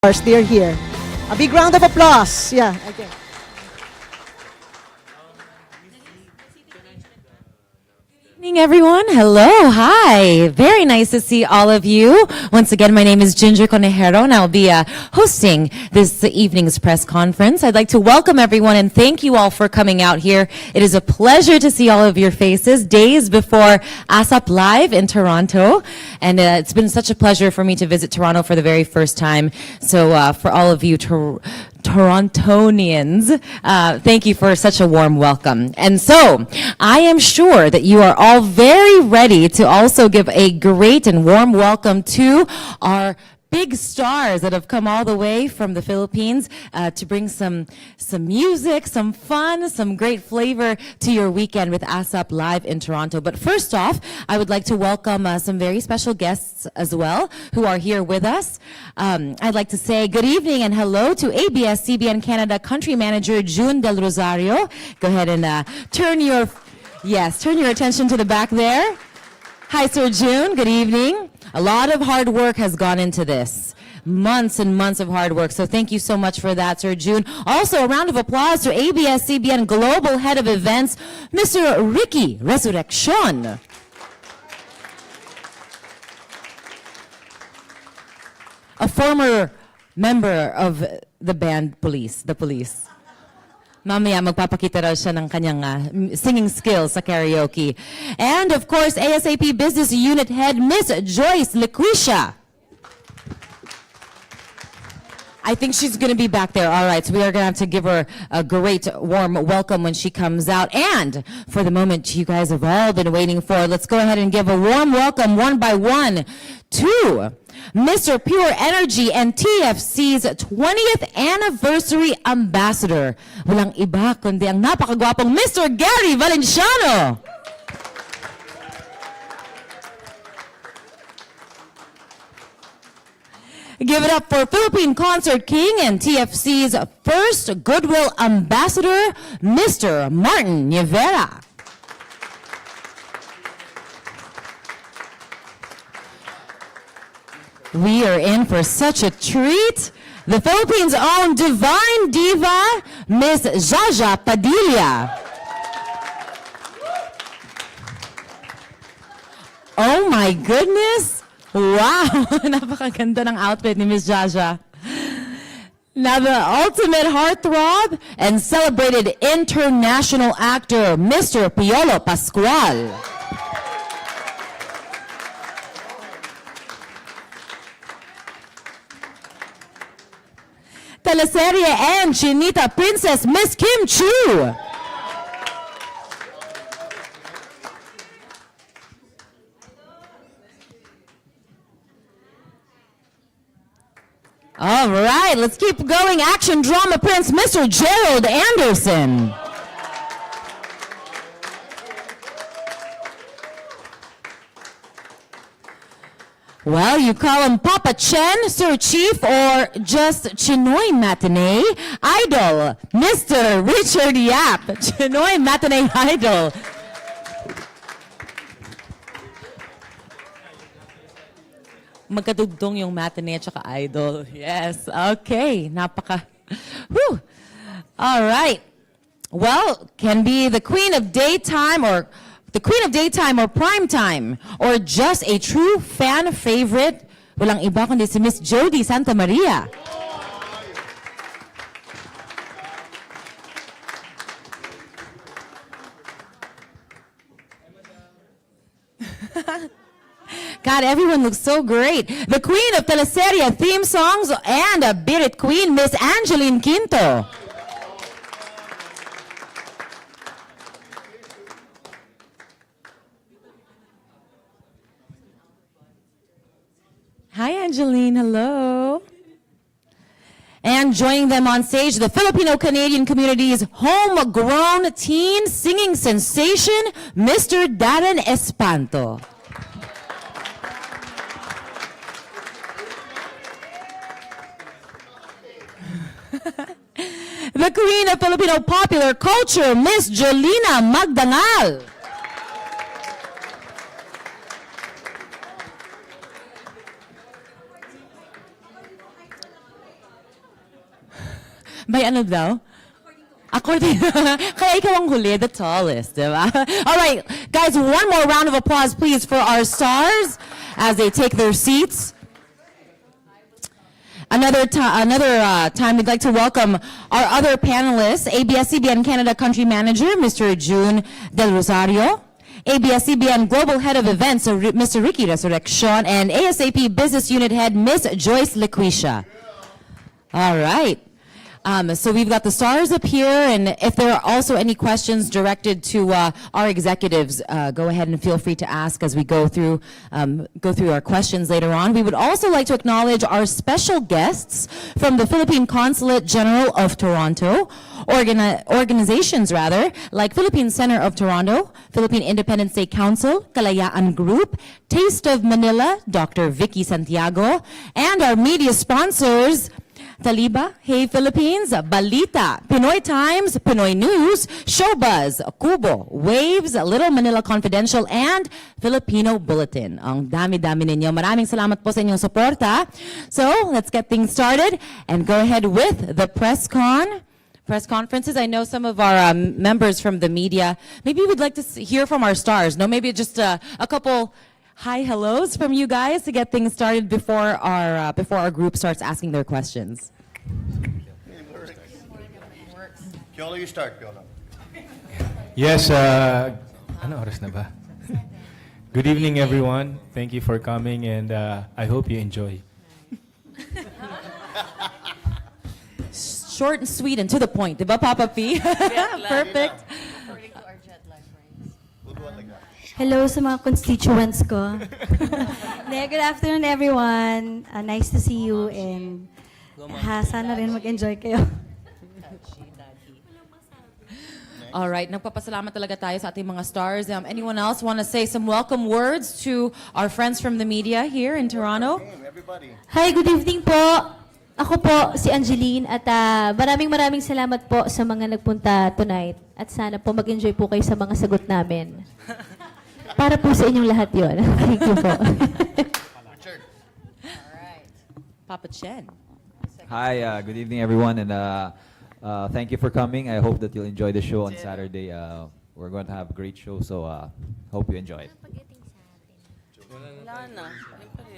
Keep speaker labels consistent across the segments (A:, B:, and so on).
A: course, they're here. A big round of applause. Yeah. Okay.
B: Evening, everyone. Hello. Hi. Very nice to see all of you. Once again, my name is Ginger Conejero, and I'll be hosting this evening's press conference. I'd like to welcome everyone and thank you all for coming out here. It is a pleasure to see all of your faces days before ASAP Live in Toronto. And it's been such a pleasure for me to visit Toronto for the very first time. So for all of you Torontonians, thank you for such a warm welcome. And so, I am sure that you are all very ready to also give a great and warm welcome to our big stars that have come all the way from the Philippines to bring some music, some fun, some great flavor to your weekend with ASAP Live in Toronto. But first off, I would like to welcome some very special guests as well who are here with us. I'd like to say good evening and hello to ABS-CBN Canada Country Manager June Del Rosario. Go ahead and turn your attention to the back there. Hi, Sir June. Good evening. A lot of hard work has gone into this. Months and months of hard work. So thank you so much for that, Sir June. Also, a round of applause to ABS-CBN Global Head of Events, Mr. Ricky Resurrection. A former member of the band Police, the Police. Mamaya magpapakita raw siya ng kanyang singing skills sa karaoke. And of course, ASAP Business Unit Head, Miss Joyce Liquisha. I think she's going to be back there. All right, so we are going to have to give her a great warm welcome when she comes out. And for the moment you guys have all been waiting for, let's go ahead and give a warm welcome one by one to Mr. Pure Energy and TFC's 20th Anniversary Ambassador. Walang iba kundi ang napakagwapong Mr. Gary Valenciano. Give it up for Philippine Concert King and TFC's first Goodwill Ambassador, Mr. Martin Rivera. We are in for such a treat. The Philippines' own divine diva, Miss Jaja Padilla. Oh my goodness. Wow, napakaganda ng outfit ni Miss Jaja. Now the ultimate heartthrob and celebrated international actor, Mr. Piolo Pascual. Teleserye and Chinita Princess, Miss Kim Chu. All right, let's keep going. Action drama prince, Mr. Gerald Anderson. Well, you call him Papa Chen, Sir Chief, or just Chinoy Matinee Idol, Mr. Richard Yap, Chinoy Matinee Idol. Magkadugtong yung matinee at saka idol. Yes, okay. Whew. All right. Well, can be the queen of daytime or prime time or just a true fan favorite. Walang iba kundi si Miss Jody Santa Maria. God, everyone looks so great. The queen of teleserye theme songs and a Beat It queen, Miss Angeline Quinto. Hi, Angeline. Hello. And joining them on stage, the Filipino-Canadian community's homegrown teen singing sensation, Mr. Darren Espanto. The queen of Filipino popular culture, Miss Jolina Magdangal. By ano daw? According, kaya ikaw ang huli, the tallest, diba? All right, guys, one more round of applause, please, for our stars as they take their seats. Another time, we'd like to welcome our other panelists, ABS-CBN Canada Country Manager, Mr. June Del Rosario, ABS-CBN Global Head of Events, Mr. Ricky Resurrection, and ASAP Business Unit Head, Miss Joyce Lequisha. All right. So we've got the stars up here, and if there are also any questions directed to our executives, go ahead and feel free to ask as we go through our questions later on. We would also like to acknowledge our special guests from the Philippine Consulate General of Toronto, organizations like Philippine Center of Toronto, Philippine Independent State Council, Kalayaan Group, Taste of Manila, Dr. Vicky Santiago, and our media sponsors, Taliba, Hey Philippines, Balita, Pinoy Times, Pinoy News, Showbuzz, Kubo, Waves, Little Manila Confidential, and Filipino Bulletin. Ang dami-dami ninyo. Maraming salamat po sa inyong suporta. So, let's get things started and go ahead with the press conferences. I know some of our members from the media, maybe would like to hear from our stars. No, maybe just a couple hi hellos from you guys to get things started before our group starts asking their questions.
C: Piolo, you start, Piolo.
D: Yes, ano oras na ba? Good evening, everyone. Thank you for coming, and I hope you enjoy.
B: Short and sweet and to the point, diba, Papa P? Perfect.
E: Hello sa mga constituents ko. Good afternoon, everyone. Nice to see you, and sana rin mag-enjoy kayo.
B: All right, nagpapasalamat talaga tayo sa ating mga stars. Anyone else want to say some welcome words to our friends from the media here in Toronto?
E: Hi, good evening po. Ako po si Angeline, at maraming salamat po sa mga nagpunta tonight. At sana po mag-enjoy po kayo sa mga sagot namin. Para po sa inyong lahat yun. Thank you po.
B: Papa Chen.
F: Hi, good evening, everyone, and thank you for coming. I hope that you'll enjoy the show on Saturday. We're going to have a great show, so hope you enjoy it.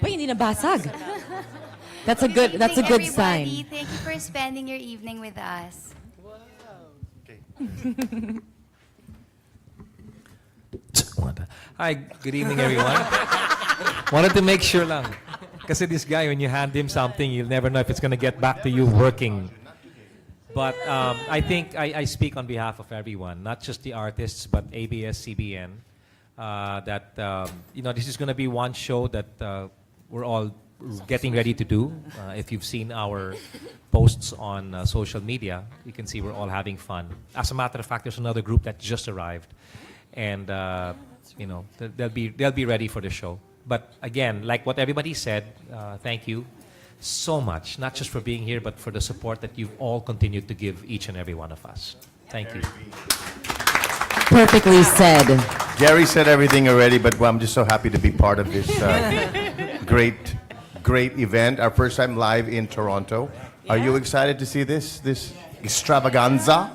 B: Wait, hindi nabasag. That's a good sign.
G: Thank you for spending your evening with us.
H: Hi, good evening, everyone. Wanted to make sure lang. Kasi this guy, when you hand him something, you'll never know if it's going to get back to you working. But I think I speak on behalf of everyone, not just the artists, but ABS-CBN, that this is going to be one show that we're all getting ready to do. If you've seen our posts on social media, you can see we're all having fun. As a matter of fact, there's another group that just arrived. And they'll be ready for the show. But again, like what everybody said, thank you so much, not just for being here, but for the support that you've all continued to give each and every one of us. Thank you.
B: Perfectly said.
C: Jerry said everything already, but I'm just so happy to be part of this great event. Our first time live in Toronto. Are you excited to see this extravaganza?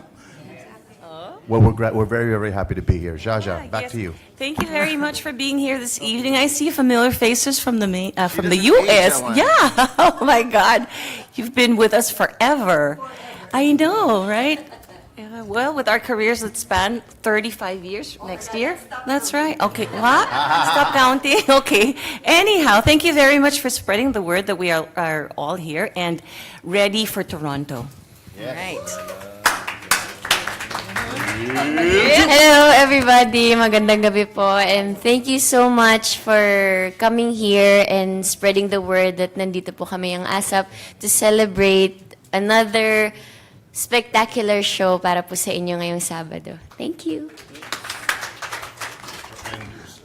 C: Well, we're very happy to be here. Jaja, back to you.
I: Thank you very much for being here this evening. I see familiar faces from the U.S. Yeah. Oh my God, you've been with us forever. I know, right? Yeah, well, with our careers that span 35 years next year. That's right. Okay. What? Stop counting. Okay. Anyhow, thank you very much for spreading the word that we are all here and ready for Toronto.
C: Yes.
I: Right.
G: Hello, everybody. Magandang gabi po. And thank you so much for coming here and spreading the word that nandito po kami ang ASAP to celebrate another spectacular show para po sa inyo ngayong Sabado. Thank you.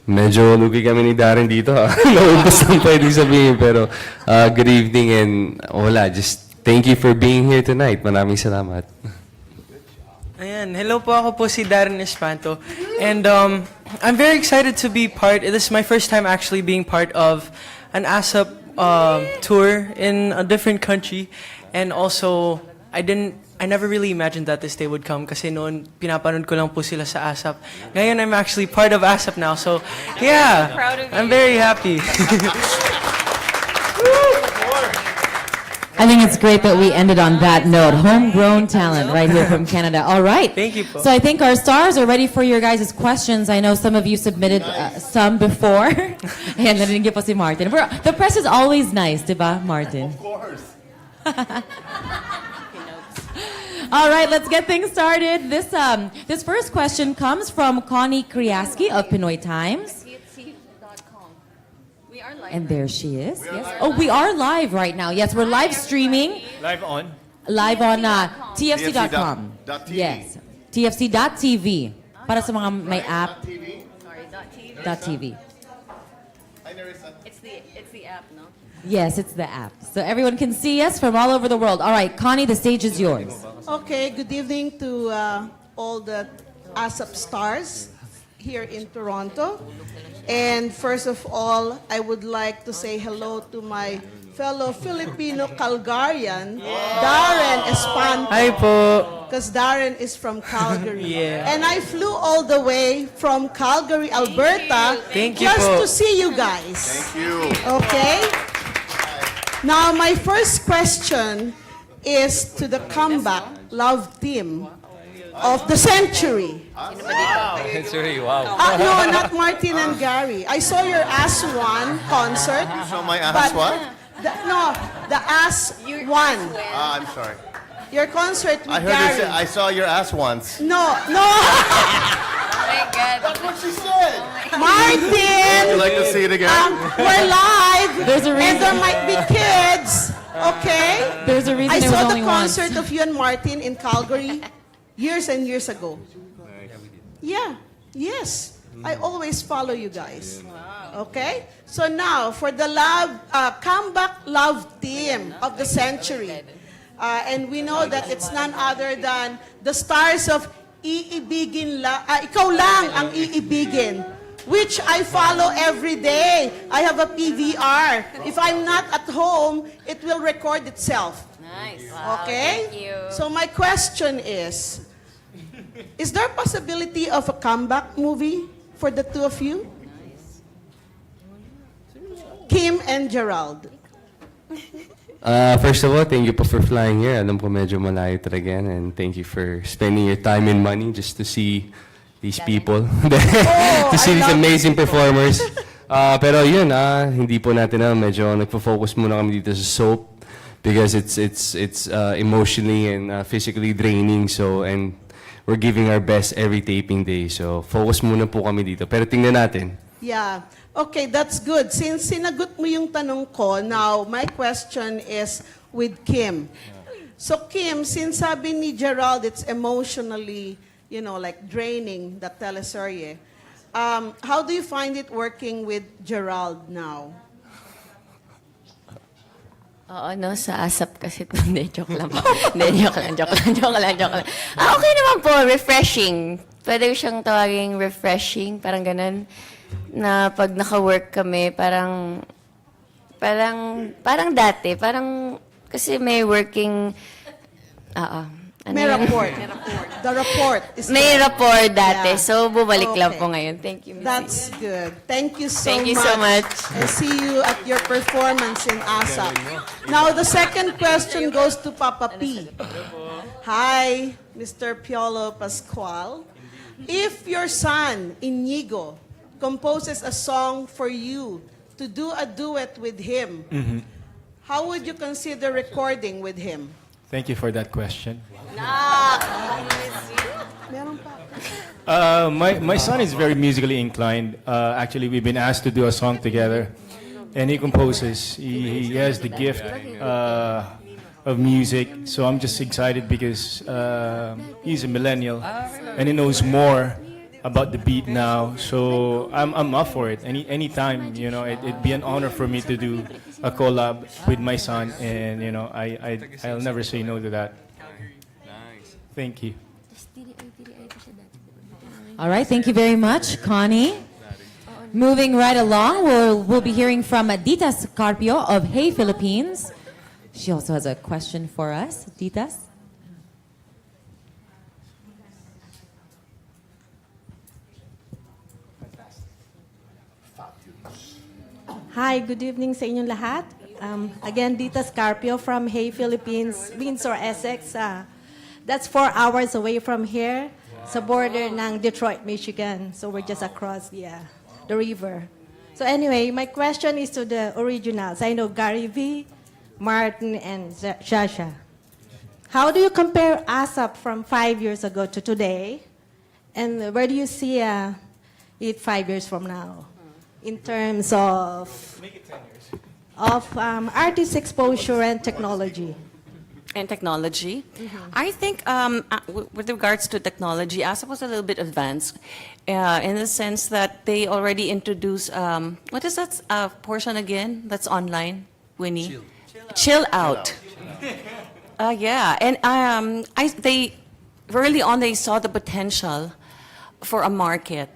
J: Medyo lugi kami ni Darren dito. Naubos lang pwede sabihin. Pero good evening and just thank you for being here tonight. Maraming salamat.
K: Ayan, hello po, ako po si Darren Espanto. And I'm very excited to be this is my first time actually being part of an ASAP tour in a different country. And also, I never really imagined that this day would come kasi noon pinapanood ko lang po sila sa ASAP. Ngayon I'm actually part of ASAP now. So, yeah.
G: Proud of you.
K: I'm very happy.
B: I think it's great that we ended on that note. Homegrown talent right here from Canada. All right.
K: Thank you po.
B: So I think our stars are ready for your guys' questions. I know some of you submitted some before. And narinig po si Martin. The press is always nice, diba, Martin?
C: Of course.
B: All right, let's get things started. This first question comes from Connie Kriaski of Pinoy Times. And there she is. Yes. Oh, we are live right now. Yes, we're live streaming.
D: Live on.
B: Live on TFC.com.
C: TFC.TV.
B: Yes. TFC.tv. Para sa mga may app.
G: Sorry, .tv.
B: .tv.
G: It's the app, no?
B: Yes, it's the app. So everyone can see us from all over the world. All right, Connie, the stage is yours.
A: Okay, good evening to all the ASAP stars here in Toronto. And first of all, I would like to say hello to my fellow Filipino Calgarian, Darren Espanto.
K: Hi po.
A: Because Darren is from Calgary.
K: Yeah.
A: And I flew all the way from Calgary, Alberta,
K: Thank you
A: just
K: po.
A: to see you guys.
C: Thank you.
A: Okay? Now, my first question is to the comeback love team of the century.
H: Century, wow.
A: No, not Martin and Gary. I saw your As One concert.
C: You saw my ass
A: but
C: what?
A: No, the As One.
C: I'm sorry.
A: Your concert with
C: I heard her
A: Gary.
C: say, I saw your ass once.
A: No, no.
G: Oh my God.
C: That's what she said.
A: Martin.
C: Would you like to see it again?
A: We're live.
B: There's a
A: And
B: reason.
A: there might be kids. Okay?
B: There's a reason
A: I
B: there was
A: saw the
B: only one.
A: concert of you and Martin in Calgary years and years ago. Yeah. Yes. I always follow you guys. Okay? So now, for the comeback love team of the century. And we know that it's none other than the stars of Iibigin Ikaw Lang Ang Iibigin, which I follow every day. I have a PVR. If I'm not at home, it will record itself.
G: Nice.
A: Okay?
G: Thank you.
A: So my question is there a possibility of a comeback movie for the two of you? Kim and Gerald.
J: First of all, thank you po for flying here. Alam ko medyo malayo talaga yan. And thank you for spending your time and money just to see these people. To see these amazing performers. Pero yun, hindi po natin medyo nagpo-focus muna kami dito sa soap because it's emotionally and physically draining. So, and we're giving our best every taping day. So, focus muna po kami dito. Pero tingnan natin.
A: Yeah. Okay, that's good. Since sinagot mo yung tanong ko, now my question is with Kim. So Kim, since sabi ni Gerald, it's emotionally, like draining, that teleserye. How do you find it working with Gerald now?
G: Oo, no, sa ASAP kasi ito. Hindi, joke lang. Hindi, joke lang. Okay naman po, refreshing. Pwede ko siyang tawaging refreshing, parang ganun. Na pag naka-work kami, parang dati, kasi may working,
A: May rapport. The rapport is
G: may
A: there.
G: rapport dati,
A: Yeah.
G: so bumalik lang
A: Okay.
G: po ngayon. Thank you, Missy.
A: That's good. Thank you so
G: Thank
A: much.
G: you so much.
A: And see you at your performance in ASAP. Now, the second question goes to Papa P. Hi, Mr. Piolo Pascual. If your son, Inigo, composes a song for you to do a duet with him, how would you consider recording with him?
D: Thank you for that question.
A: Meron pa.
D: My son is very musically inclined. Actually, we've been asked to do a song together, and he composes. He has the gift of music, so I'm just excited because he's a millennial, and he knows more about the beat now. So I'm up for it. Anytime, it'd be an honor for me to do a collab with my son, and I'll never say no to that. Thank you.
B: All right, thank you very much, Connie. Moving right along, we'll be hearing from Ditas Carpio of Hey Philippines. She also has a question for us. Ditas?
L: Hi, good evening sa inyong lahat. Again, Dita Scarpio from Hay, Philippines, Windsor, Essex. That's 4 hours away from here, sa border ng Detroit, Michigan. So we're just across the river. So anyway, my question is to the originals. I know Gary V, Martin, and Shasha. How do you compare ASAP from 5 years ago to today? And where do you see it 5 years from now? In terms of artist exposure and technology.
I: And technology. I think with regards to technology, ASAP was a little bit advanced in the sense that they already introduced, what is that portion again that's online, Winnie? Chill out. Yeah, and they early on they saw the potential for a market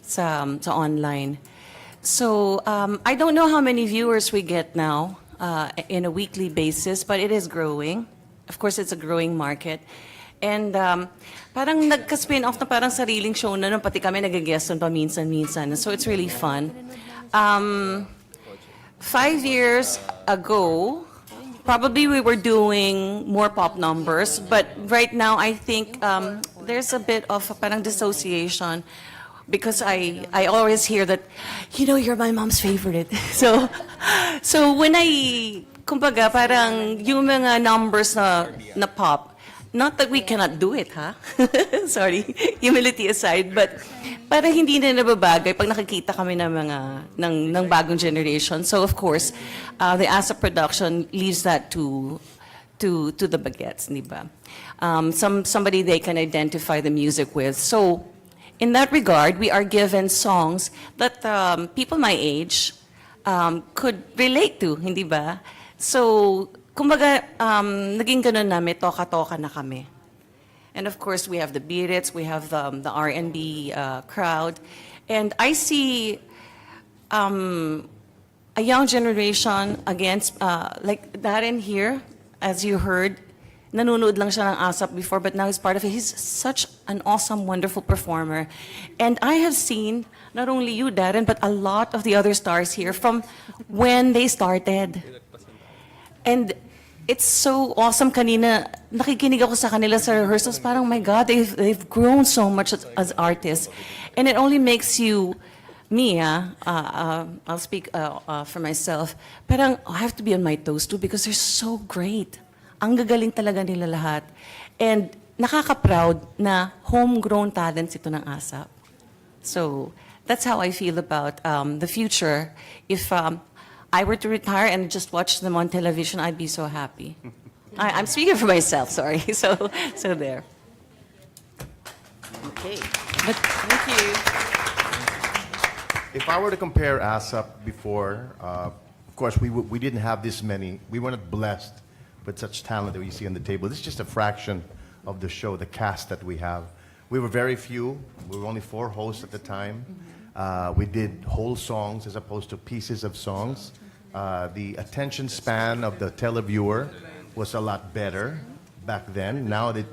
I: sa online. So I don't know how many viewers we get now in a weekly basis, but it is growing. Of course, it's a growing market. And parang nagka-spin off na parang sariling show na nun, pati kami nag-guest pa minsan-minsan. So it's really fun. 5 years ago, probably we were doing more pop numbers, but right now I think there's a bit of a parang dissociation because I always hear that, you know, you're my mom's favorite. So when kumbaga parang yung mga numbers na pop, not that we cannot do it, ha? Sorry, humility aside, but para hindi na nababagay pag nakikita kami ng bagong generation. So of course, the ASAP production leaves that to the baguettes, di ba? Somebody they can identify the music with. So in that regard, we are given songs that people my age could relate to, hindi ba? So, kumbaga, naging ganun na, may toka-toka na kami. And of course, we have the Beat It's, we have the R&B crowd. And I see a young generation against, like Darren here, as you heard, nanonood lang siya ng ASAP before, but now he's part of it. He's such an awesome, wonderful performer. And I have seen, not only you, Darren, but a lot of the other stars here from when they started. And it's so awesome. Kanina, nakikinig ako sa kanila sa rehearsals, parang, my God, they've grown so much as artists. And it only makes you, me, I'll speak for myself, parang I have to be on my toes too because they're so great. Ang gagaling talaga nila lahat. And nakaka-proud na homegrown talents ito ng ASAP. So that's how I feel about the future. If I were to retire and just watch them on television, I'd be so happy. I'm speaking for myself, sorry. So there.
A: Okay. Thank you.
C: If I were to compare ASAP before, of course, we didn't have this many. We weren't blessed with such talent that we see on the table. This is just a fraction of the show, the cast that we have. We were very few. We were only 4 hosts at the time. We did whole songs as opposed to pieces of songs. The attention span of the televiewer was a lot better back then. Now that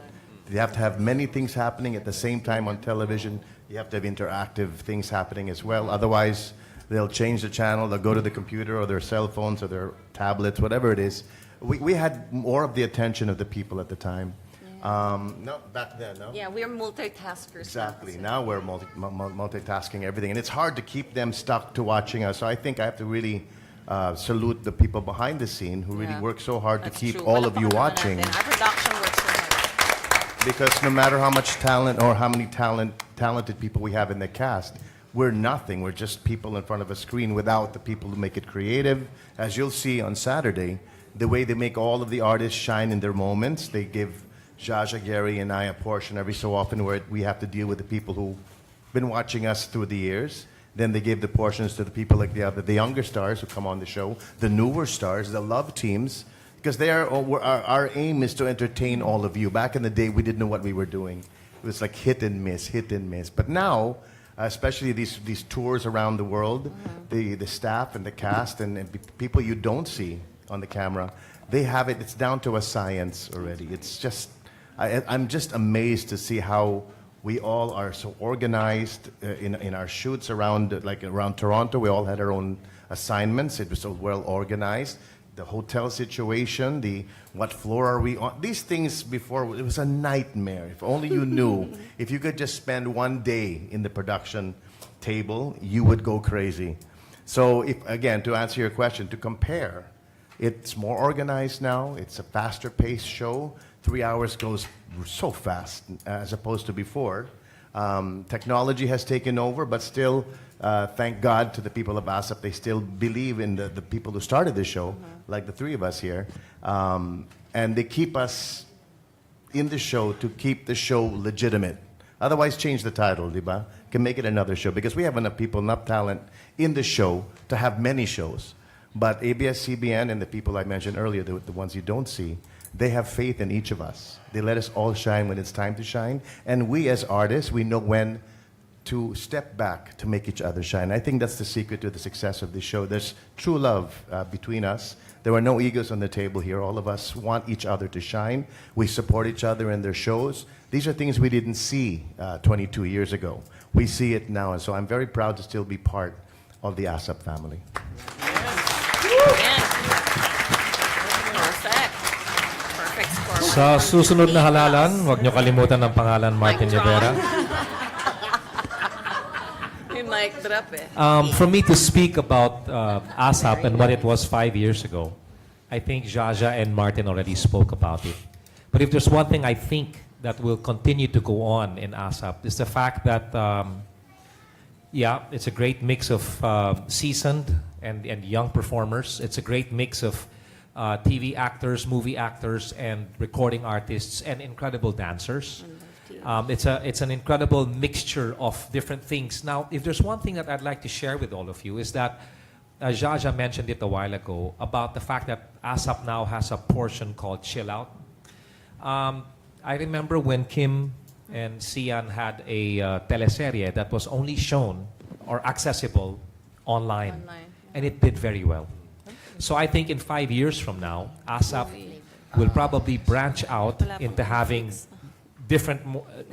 C: you have to have many things happening at the same time on television, you have to have interactive things happening as well. Otherwise, they'll change the channel, they'll go to the computer or their cell phones or their tablets, whatever it is. We had more of the attention of the people at the time. No, back then, no?
I: Yeah, we're multitaskers.
C: Exactly. Now we're multitasking everything. And it's hard to keep them stuck to watching us. So I think I have to really salute the people behind the scene who really work so hard to keep all of you watching.
I: Our production works so hard.
C: Because no matter how much talent or how many talented people we have in the cast, we're nothing. We're just people in front of a screen without the people who make it creative. As you'll see on Saturday, the way they make all of the artists shine in their moments. They give Jaja, Gary, and I a portion every so often where we have to deal with the people who've been watching us through the years. Then they give the portions to the people like the younger stars who come on the show, the newer stars, the love teams, because our aim is to entertain all of you. Back in the day, we didn't know what we were doing. It was like hit and miss, hit and miss. But now, especially these tours around the world, the staff and the cast and people you don't see on the camera, they have it. It's down to a science already. It's just, I'm just amazed to see how we all are so organized in our shoots around Toronto. We all had our own assignments. It was so well organized. The hotel situation, the what floor are we on? These things before, it was a nightmare. If only you knew. If you could just spend one day in the production table, you would go crazy. So, if, again, to answer your question, to compare, it's more organized now. It's a faster paced show. 3 hours goes so fast as opposed to before. Technology has taken over, but still, thank God to the people of ASAP. They still believe in the people who started the show, like the three of us here. And they keep us in the show to keep the show legitimate. Otherwise, change the title, diba? Can make it another show because we have enough people, enough talent in the show to have many shows. But ABS-CBN and the people I mentioned earlier, the ones you don't see, they have faith in each of us. They let us all shine when it's time to shine. And we as artists, we know when to step back to make each other shine. I think that's the secret to the success of this show. There's true love between us. There are no egos on the table here. All of us want each other to shine. We support each other in their shows. These are things we didn't see 22 years ago. We see it now, and so I'm very proud to still be part of the ASAP family.
H: Sa susunod na halalan, huwag niyo kalimutan ang pangalan Martin Rivera. For me to speak about ASAP and what it was 5 years ago, I think Jaja and Martin already spoke about it. But if there's one thing I think that will continue to go on in ASAP, is the fact that, yeah, it's a great mix of seasoned and young performers. It's a great mix of TV actors, movie actors, and recording artists, and incredible dancers. It's an incredible mixture of different things. Now, if there's one thing that I'd like to share with all of you is that Jaja mentioned it a while ago about the fact that ASAP now has a portion called Chill Out. I remember when Kim and Sian had a teleserye that was only shown or accessible online. And it did very well. So I think in 5 years from now, ASAP will probably branch out into having different,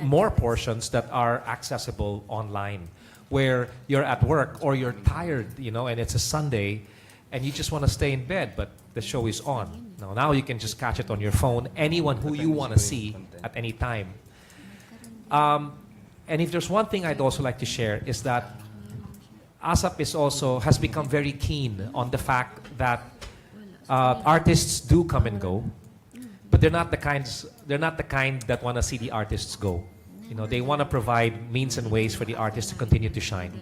H: more portions that are accessible online, where you're at work or you're tired, you know, and it's a Sunday, and you just want to stay in bed, but the show is on. Now you can just catch it on your phone, anyone who you want to see at any time. And if there's one thing I'd also like to share is that ASAP has become very keen on the fact that artists do come and go, but they're not the kind that want to see the artists go. You know, they want to provide means and ways for the artists to continue to shine.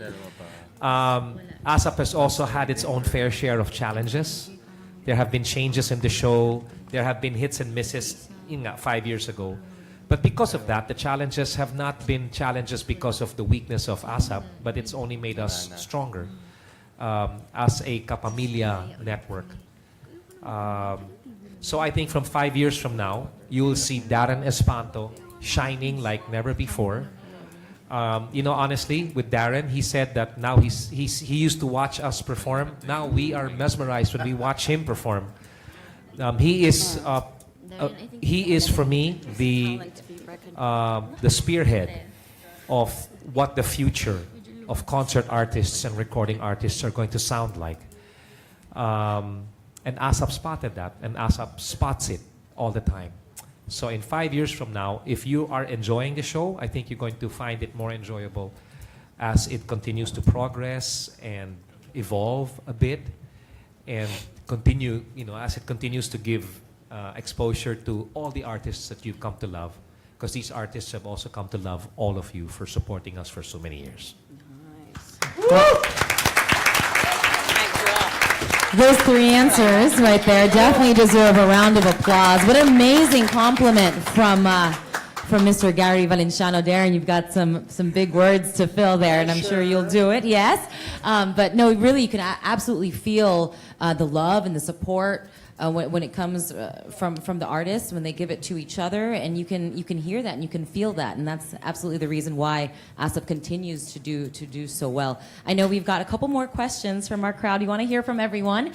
H: ASAP has also had its own fair share of challenges. There have been changes in the show. There have been hits and misses 5 years ago. But because of that, the challenges have not been challenges because of the weakness of ASAP, but it's only made us stronger as a kapamilya network. So I think from 5 years from now, you will see Darren Espanto shining like never before. You know, honestly, with Darren, he said that now he used to watch us perform. Now we are mesmerized when we watch him perform. He is for me the spearhead of what the future of concert artists and recording artists are going to sound like. And ASAP spotted that, and ASAP spots it all the time. So in 5 years from now, if you are enjoying the show, I think you're going to find it more enjoyable as it continues to progress and evolve a bit, and continue, you know, as it continues to give exposure to all the artists that you've come to love, because these artists have also come to love all of you for supporting us for so many years.
B: Those three answers right there definitely deserve a round of applause. What an amazing compliment from Mr. Gary Valenciano. Darren, you've got some big words to fill there, and I'm sure you'll do it, yes. But no, really, you can absolutely feel the love and the support when it comes from the artists, when they give it to each other, and you can hear that and you can feel that, and that's absolutely the reason why ASAP continues to do so well. I know we've got a couple more questions from our crowd. You want to hear from everyone.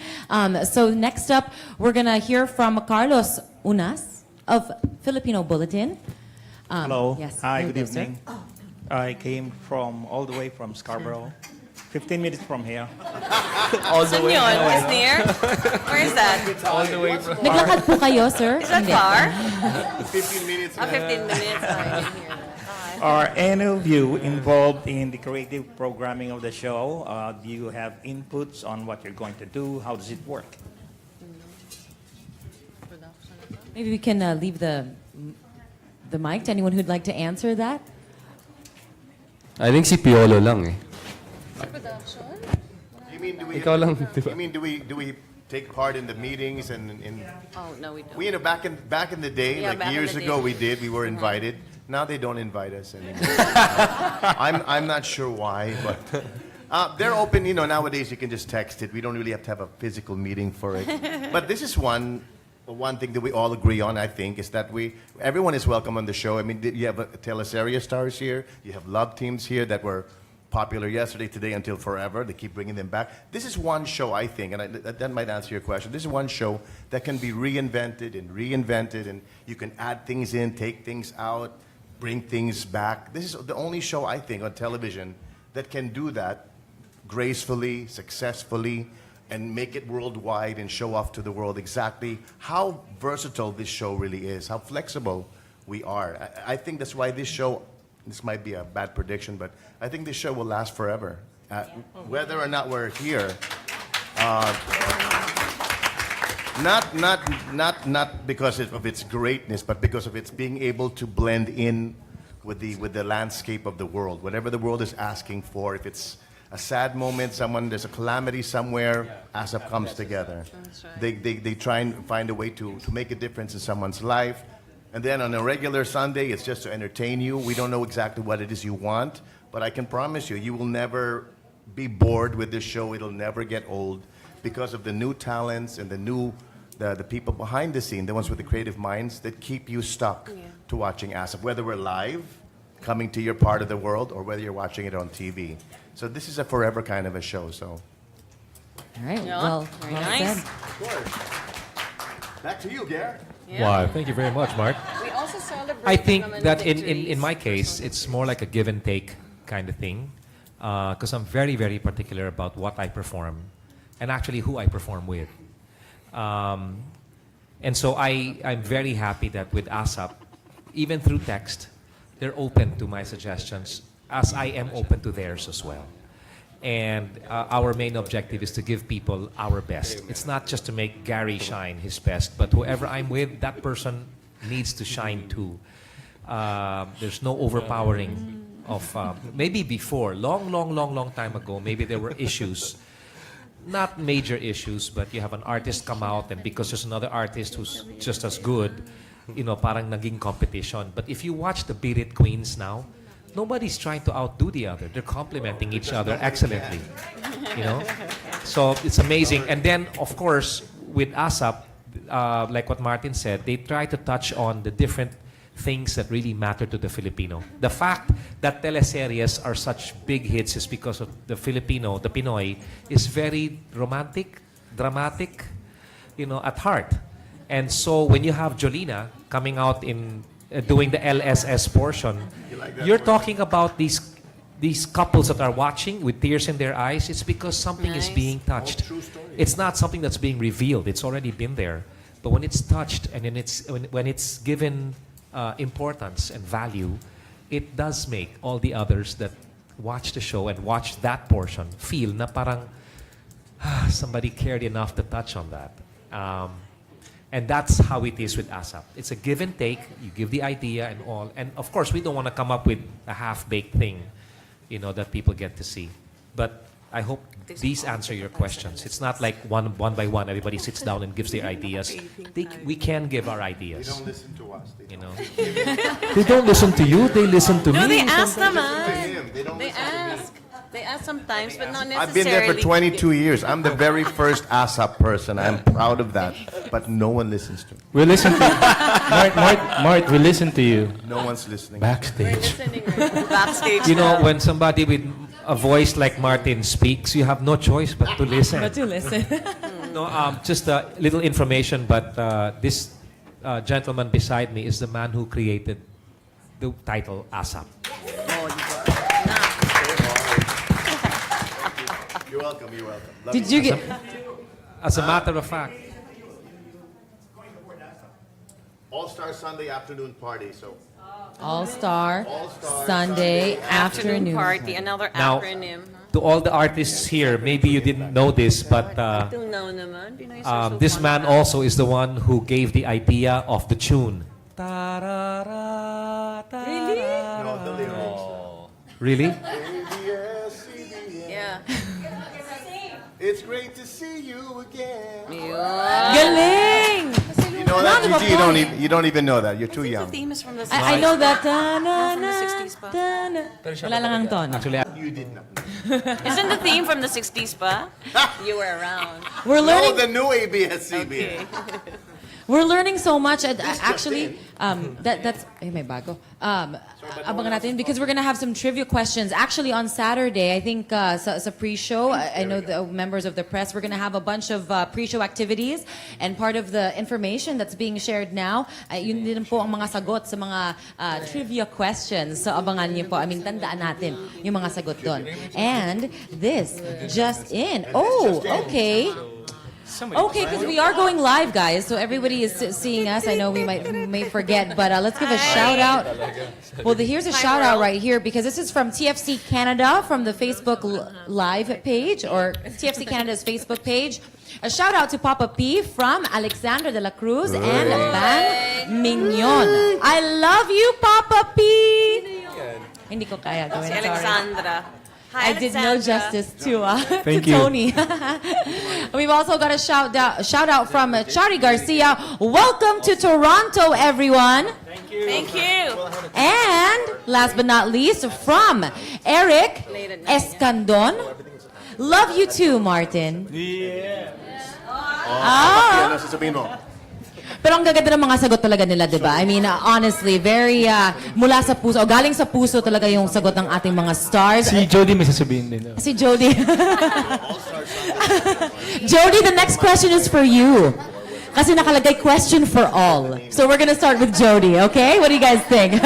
B: So next up, we're going to hear from Carlos Unas of Filipino Bulletin.
M: Hello.
B: Yes.
M: Hi,
B: Here
M: good
B: you go, sir.
M: evening. I came all the way from Scarborough. 15 minutes from here.
H: All the
I: Saan
H: way.
I: yun? Is near? Where is that?
H: All the way from.
B: Naglakad po kayo, sir?
I: Is that
B: Hindi.
I: far?
C: 15 minutes.
I: 15 minutes. Oh, I didn't hear that.
M: Are any of you involved in the creative programming of the show? Do you have inputs on what you're going to do? How does it work?
B: Maybe we can leave the mic to anyone who'd like to answer that.
J: I think si Piolo lang eh.
C: You mean do we?
J: Ikaw lang, di ba?
C: You mean do we take part in the meetings and in?
I: Oh, no, we don't.
C: We, back in the day,
I: Yeah,
C: like
I: back in
C: years
I: the
C: ago,
I: day.
C: we were invited. Now they don't invite us anymore. I'm not sure why, but they're open. You know, nowadays you can just text it. We don't really have to have a physical meeting for it. But this is one thing that we all agree on. I think is that everyone is welcome on the show. I mean, you have teleserie stars here. You have love teams here that were popular yesterday, today, until forever. They keep bringing them back. This is one show, I think, and that might answer your question. This is one show that can be reinvented, and you can add things in, take things out, bring things back. This is the only show, I think, on television that can do that gracefully, successfully, and make it worldwide and show off to the world exactly how versatile this show really is, how flexible we are. I think that's why this show, this might be a bad prediction, but I think this show will last forever. Whether or not we're here, not because of its greatness, but because of its being able to blend in with the landscape of the world. Whatever the world is asking for, if it's a sad moment, there's a calamity somewhere, ASAP comes together. They try and find a way to make a difference in someone's life. And then on a regular Sunday, it's just to entertain you. We don't know exactly what it is you want, but I can promise you, you will never be bored with this show. It'll never get old because of the new talents and the people behind the scene, the ones with the creative minds that keep you stuck to watching ASAP, whether we're live, coming to your part of the world, or whether you're watching it on TV. So this is a forever kind of a show. So
B: All right.
I: Yeah,
B: Well,
I: very
B: well
I: nice.
B: said.
C: of course. Back to you, Gare.
H: Wow, thank you very much, Mark.
I: We also celebrate
H: I think
I: naman
H: that in
I: victories.
H: my case, it's more like a give and take kind of thing. Because I'm very, very particular about what I perform and actually who I perform with. And so I'm very happy that with ASAP, even through text, they're open to my suggestions as I am open to theirs as well. And our main objective is to give people our best. It's not just to make Gary shine his best, but whoever I'm with, that person needs to shine too. There's no overpowering of, maybe before, long time ago, maybe there were issues. Not major issues, but you have an artist come out and because there's another artist who's just as good, you know, parang naging competition. But if you watch the Beat It Queens now, nobody's trying to outdo the other. They're complementing each other excellently, you know? So it's amazing. And then, of course, with ASAP, like what Martin said, they try to touch on the different things that really matter to the Filipino. The fact that teleseries are such big hits is because of the Filipino, the Pinoy, is very romantic, dramatic, you know, at heart. And so when you have Jolina coming out in doing the LSS portion, you're talking about these couples that are watching with tears in their eyes. It's because something is being touched. It's not something that's being revealed. It's already been there. But when it's touched and when it's given importance and value, it does make all the others that watch the show and watch that portion feel na parang somebody cared enough to touch on that. And that's how it is with ASAP. It's a give and take. You give the idea and all. And of course, we don't want to come up with a half-baked thing, you know, that people get to see. But I hope these answer your questions. It's not like one by one, everybody sits down and gives their ideas. We can give our ideas.
C: They don't listen to us.
H: You know, they don't listen to you. They listen to
I: No,
H: me.
I: they ask
C: They
I: naman.
C: don't
I: They
C: listen to me.
I: ask. They ask sometimes, but not necessarily.
C: I've been there for 22 years. I'm the very first ASAP person. I'm proud of that. But no one listens to me.
D: We listen to Mart, we listen to you
C: No one's listening.
D: backstage.
I: Backstage.
H: You know, when somebody with a voice like Martin speaks, you have no choice but to listen.
B: But to listen.
H: No, just a little information, but this gentleman beside me is the man who created the title ASAP.
C: You're welcome. You're welcome. Love
B: Did you get...
H: As a matter of fact,
C: All-Star Sunday afternoon party. So
B: All-Star
C: All-Star
B: Sunday
I: Afternoon
B: afternoon.
I: party, another
H: Now-
I: acronym.
H: to all the artists here, maybe you didn't know this, but
I: Don't know naman. Pinoy are so
H: this
I: fun.
H: man also is the one who gave the idea of the tune.
I: Really?
C: no, the lyrics.
H: Really?
C: ABS, CBS.
I: Yeah.
C: It's great to see you again.
B: Galing!
C: You know that,
B: Round of
C: Gigi?
B: applause.
C: You don't even know that. You're too
I: The
C: young.
I: theme is from the
B: I know that.
I: from the 60s pa.
B: Wala lang ang ton.
H: Actually,
C: You did not.
I: Isn't the theme from the 60s pa? You were around.
B: We're
C: No,
B: learning.
C: the new ABS-CBN.
B: We're learning so much. And actually, that's may bago. Abangan natin because we're gonna have some trivia questions. Actually, on Saturday, I think sa pre-show, I know the members of the press, we're gonna have a bunch of pre-show activities, and part of the information that's being shared now, yun din po ang mga sagot sa mga trivia questions. So abangan niyo po. I mean, tandaan natin yung mga sagot doon. And this just in. Oh, okay. Okay, because we are going live, guys. So everybody is seeing us. I know we may forget, but let's give a shout out. Well, here's a shout out right here because this is from TFC Canada from the Facebook Live page or TFC Canada's Facebook page. A shout out to Papa P from Alexandra de la Cruz and Bang Mignon. I love you, Papa P. Hindi ko kaya gawin.
I: Si
B: Sorry.
I: Alexandra. Hi,
B: I did no
I: Alexandra.
B: justice to
H: Thank
B: to
H: you.
B: Tony. We've also got a shout out from Chari Garcia. Welcome to Toronto, everyone.
I: Thank you.
B: And last but not least, from Eric Escandon. Love you too, Martin.
C: Ano sasabihin mo?
B: Pero ang gaganda ng mga sagot talaga nila, di ba? I mean, honestly, very mula sa puso, o galing sa puso talaga yung sagot ng ating mga stars.
H: si Jody may sasabihin din.
B: Si Jody. Jody, the next question is for you. Kasi nakalagay question for all. So we're gonna start with Jody, okay? What do you guys think?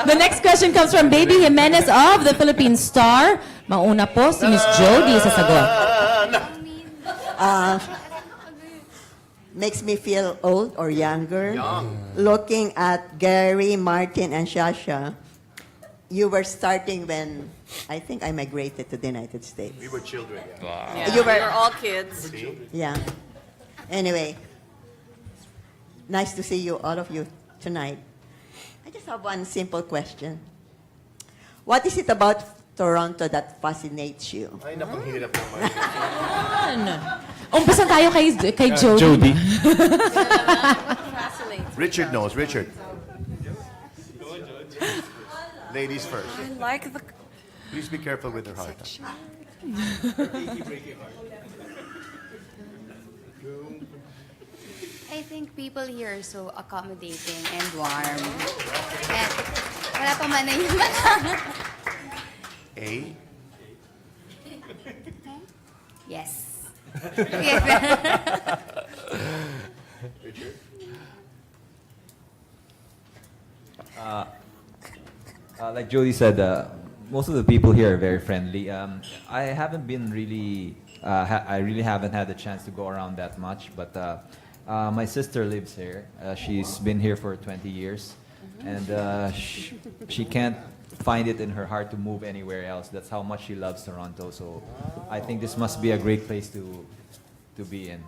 B: The next question comes from Baby Jimenez of the Philippine Star. Mauna po si Miss Jody sa sagot.
N: Makes me feel old or younger. Looking at Gary, Martin, and Shasha, you were starting when I think I migrated to the United States.
C: We were children. Yeah.
I: Yeah,
N: You
I: we
N: were-
I: were all kids.
N: Yeah. Anyway, nice to see you, all of you, tonight. I just have one simple question. What is it about Toronto that fascinates you?
C: Ay, napanghirap naman.
B: Umpisan tayo kay Jody.
H: Jody.
C: Richard knows. Richard. Ladies first.
I: I like the...
C: Please be careful with her heart.
O: I think people here are so accommodating and warm. And wala pa man na yung
C: A?
O: Yes. Yes.
C: Richard?
F: Like Jody said, most of the people here are very friendly. I haven't been really, I really haven't had the chance to go around that much, but my sister lives here. She's been here for 20 years, and she can't find it in her heart to move anywhere else. That's how much she loves Toronto. So I think this must be a great place to be in.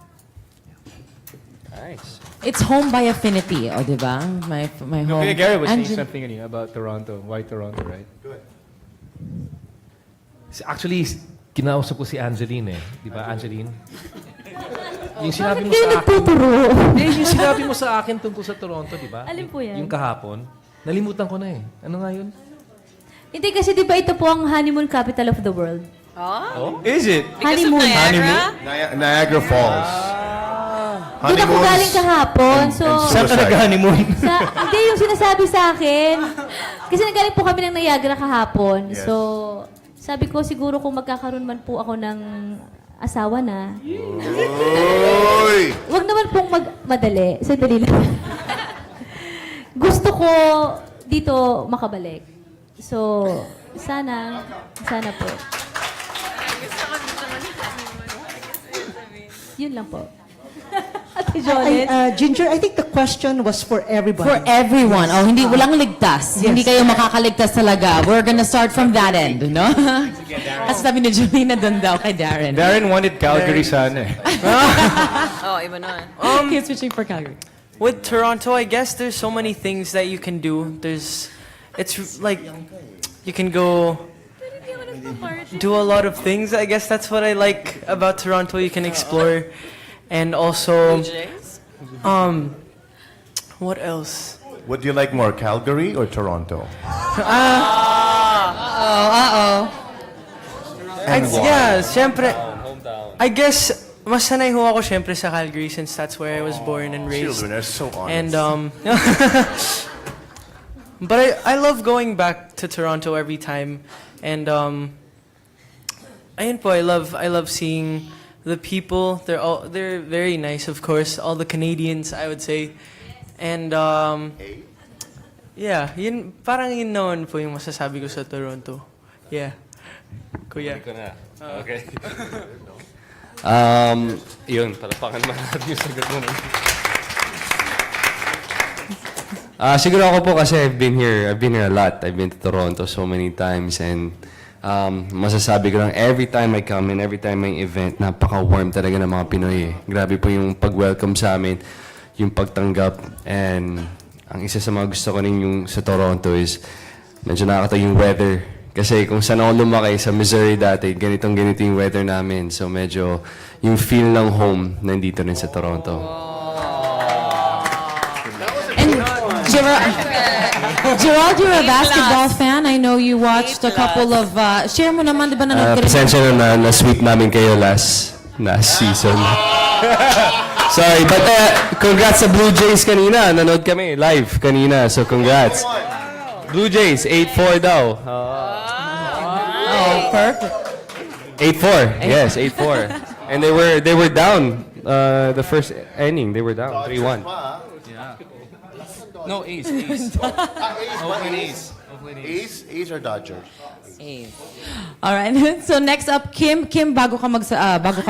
H: Nice.
B: It's home by affinity, o di ba? My home.
H: Okay, Gary was saying
B: Angel-
H: something about Toronto. Why Toronto, right?
C: Good.
H: Actually, kinausap ko si Angeline eh. Di ba, Angeline? Yung sinabi mo sa akin. Yung sinabi mo sa akin tungkol sa Toronto, di ba?
E: Alin po yan?
H: Yung kahapon. Nalimutan ko na eh. Ano nga yun?
E: Hindi kasi di ba ito po ang honeymoon capital of the world?
I: Oh?
H: Is it?
I: Because of
E: Honeymoon.
I: Niagara?
C: Niagara Falls.
E: Doon ako galing kahapon. So,
H: Saan ka nag-honeymoon?
E: hindi yung sinasabi sa akin. Kasi nagaling po kami ng Niagara kahapon.
C: Yes.
E: So, sabi ko siguro kung magkakaroon man po ako ng asawa na,
C: Oy!
E: wag naman pong madali. Sandali lang. Gusto ko dito makabalik. So, sana po.
I: Gusto ko dito
E: Yun lang po. Ate Jolet?
L: Ginger, I think the question was for everybody.
B: For everyone. Oh, hindi, walang ligtas. Hindi kayo makakaligtas talaga. We're gonna start from that end, no? As sabi ni Julina doon daw kay Darren.
D: Darren wanted Calgary sana eh.
I: Oh, iba na.
B: He's switching for Calgary.
K: With Toronto, I guess there's so many things that you can do. It's like, you can go do a lot of things. I guess that's what I like about Toronto. You can explore. And also, what else?
C: What do you like more, Calgary or Toronto?
K: Yeah, syempre, I guess, mas sanay ho ako syempre sa Calgary since that's where I was born and raised.
C: Children are so honest.
K: And but I love going back to Toronto every time. And ayun po, I love seeing the people. They're very nice, of course. All the Canadians, I would say. And yeah, parang yun naman po yung masasabi ko sa Toronto. Yeah. Kuya.
J: Okay. Yun, palapakan naman natin yung sagot mo. Siguro ako po kasi I've been here a lot. I've been to Toronto so many times and masasabi ko lang, every time I come and every time may event, napaka-warm talaga ng mga Pinoy eh. Grabe po yung pag-welcome sa amin, yung pagtanggap. And ang isa sa mga gusto ko rin yung sa Toronto is medyo nakakatawa yung weather. Kasi kung saan ako lumaki sa Missouri dati, ganito yung weather namin. So medyo yung feel ng home nandito rin sa Toronto.
B: And Gerald, you're a basketball fan. I know you watched a couple of... share mo naman, di ba nanood ka rin?
J: Pasensya na na-sweep namin kayo last season. Sorry, but congrats sa Blue Jays kanina. Nanood kami live kanina, so congrats. Blue Jays, 8-4 daw.
B: Oh, perfect.
J: 8-4, yes, 8-4. And they were down the first inning. They were down 3-1.
H: No, Ace. Oakland Ace.
C: A's or Dodgers?
B: All right. So next up, Kim, bago ka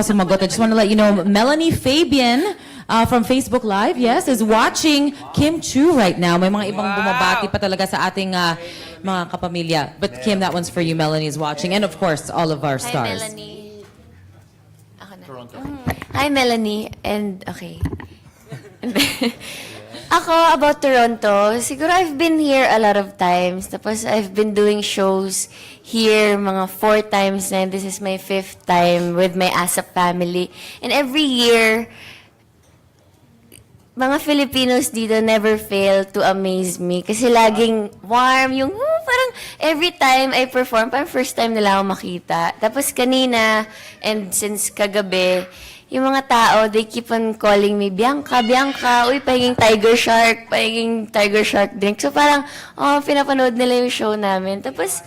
B: sumagot, I just want to let you know, Melanie Fabian from Facebook Live, yes, is watching Kim Chu right now. May mga ibang bumabati pa talaga sa ating mga kapamilya. But Kim, that one's for you. Melanie is watching. And of course, all of our stars.
G: Hi, Melanie. Ako na. Toronto. Hi, Melanie. And, okay. Ako, about Toronto, siguro I've been here a lot of times. Tapos I've been doing shows here mga 4 times na. This is my 5th time with my ASAP family. And every year, mga Filipinos dito never fail to amaze me. Kasi laging warm, yung parang every time I perform, parang first time nila ako makita. Tapos kanina, and since kagabi, yung mga tao, they keep on calling me, Bianca, uy, pahinging Tiger Shark drink. So parang, pinapanood nila yung show namin. Tapos,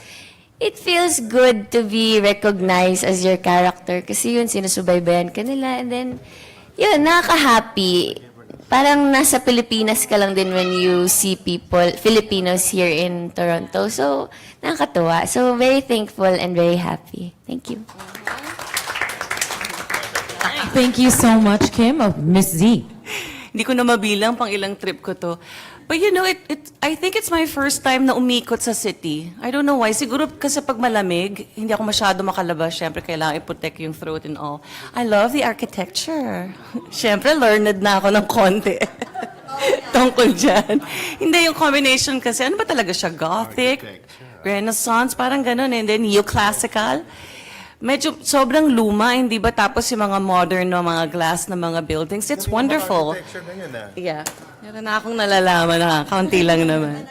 G: it feels good to be recognized as your character. Kasi yun, sinusubaybayan ka nila. And then, yun, nakaka-happy. Parang nasa Pilipinas ka lang din when you see Filipinos here in Toronto. So, nakakatuwa. So, very thankful and very happy. Thank you.
B: Thank you so much, Kim. Miss Z.
I: Hindi ko na mabilang pang ilang trip ko to. But you know, I think it's my first time na umikot sa city. I don't know why. Siguro kasi pag malamig, hindi ako masyado makalabas. Siyempre, kailangan i-protect yung throat and all. I love the architecture. Siyempre, learned na ako ng konti. Tungkol dyan. Hindi yung combination kasi, ano ba talaga siya? Gothic, Renaissance, parang ganun. And then neoclassical. Medyo sobrang luma, hindi ba? Tapos yung mga modern na mga glass na mga buildings. It's wonderful. Yeah. Meron na akong nalalaman na, kaunti lang naman.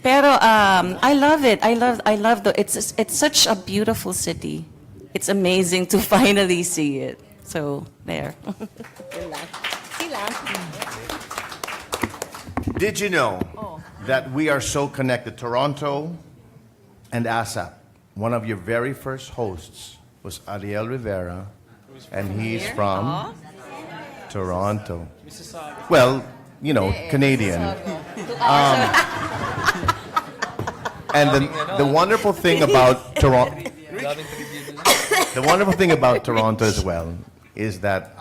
I: Pero I love it. I love it's such a beautiful city. It's amazing to finally see it. So, there.
C: Did you know that we are so connected? Toronto and ASAP, one of your very first hosts was Ariel Rivera, and he's from Toronto. Well, you know, Canadian. And the wonderful thing about Toronto, the wonderful thing about Toronto as well, is that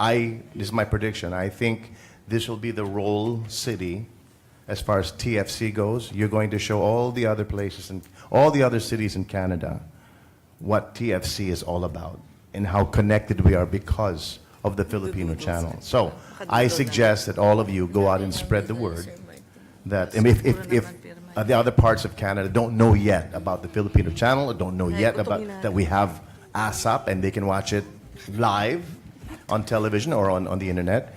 C: this is my prediction, I think this will be the role city as far as TFC goes. You're going to show all the other places and all the other cities in Canada what TFC is all about and how connected we are because of the Filipino channel. So I suggest that all of you go out and spread the word that if the other parts of Canada don't know yet about the Filipino channel or don't know yet about that we have ASAP and they can watch it live on television or on the internet,